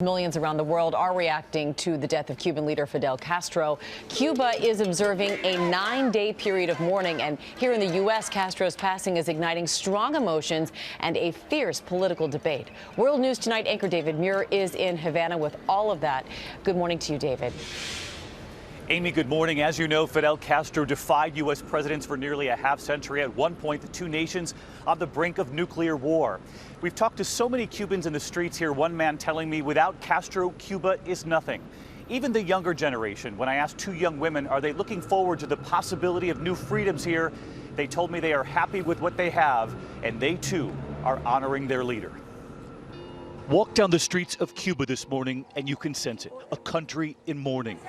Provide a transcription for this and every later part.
Millions around the world are reacting to the death of Cuban leader Fidel Castro. Cuba is observing a 9-day period of mourning, and here in the U.S., Castro's passing is igniting strong emotions and a fierce political debate. World News Tonight anchor David Muir is in Havana with all of that. Good morning to you, David. Amy, good morning. As you know, Fidel Castro defied U.S. presidents for nearly a half-century. At one point, the two nations on the brink of nuclear war. We've talked to so many Cubans in the streets here, one man telling me without Castro, Cuba is nothing. Even the younger generation, when I asked two young women, are they looking forward to the possibility of new freedoms here, they told me they are happy with what they have, and they too are honoring their leader. Walk down the streets of Cuba this morning and you can sense it, a country in mourning.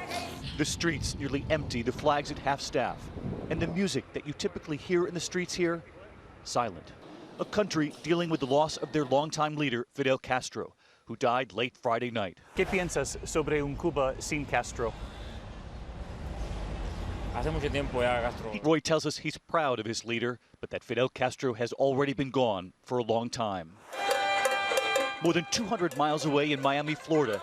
The streets nearly empty, the flags at half-staff, and the music that you typically hear in the streets here, silent. A country dealing with the loss of their longtime leader, Fidel Castro, who died late Friday night. ¿Qué piensas sobre un Cuba sin Castro? Roy tells us he's proud of his leader, but that Fidel Castro has already been gone for a long time. More than 200 miles away in Miami, Florida,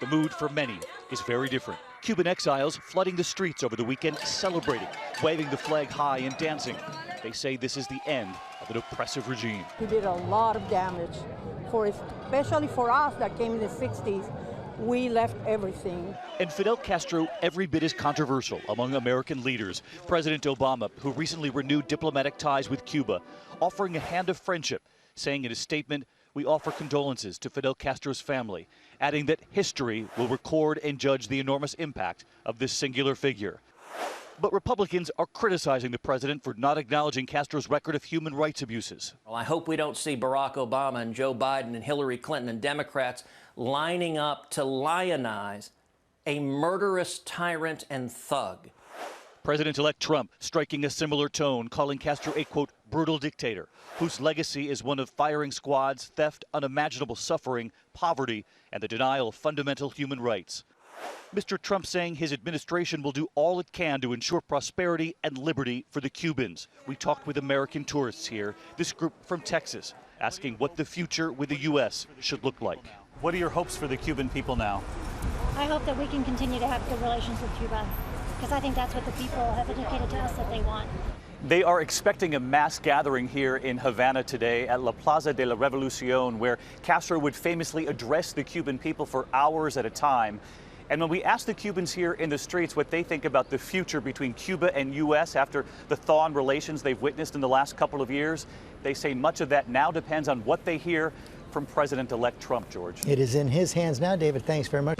the mood for many is very different. Cuban exiles flooding the streets over the weekend, celebrating, waving the flag high and dancing. They say this is the end of an oppressive regime. He did a lot of damage, especially for us that came in the 60s. We left everything. And Fidel Castro every bit as controversial among American leaders. President Obama, who recently renewed diplomatic ties with Cuba, offering a hand of friendship, saying in a statement, "We offer condolences to Fidel Castro's family," adding that history will record and judge the enormous impact of this singular figure. But Republicans are criticizing the president for not acknowledging Castro's record of human rights abuses. Well, I hope we don't see Barack Obama and Joe Biden and Hillary Clinton and Democrats lining up to lionize a murderous tyrant and thug. President-elect Trump striking a similar tone, calling Castro a, quote, brutal dictator, whose legacy is one of firing squads, theft, unimaginable suffering, poverty, and the denial of fundamental human rights. Mr. Trump saying his administration will do all it can to ensure prosperity and liberty for the Cubans. We talked with American tourists here, this group from Texas, asking what the future with the U.S. should look like. What are your hopes for the Cuban people now? I hope that we can continue to have good relations with Cuba, because I think that's what the people have indicated to us that they want. They are expecting a mass gathering here in Havana today at La Plaza de la Revolucion, where Castro would famously address the Cuban people for hours at a time. And when we ask the Cubans here in the streets what they think about the future between Cuba and U.S. after the thaw in relations they've witnessed in the last couple of years, they say much of that now depends on what they hear from President-elect Trump, George. It is in his hands now, David. Thanks very much.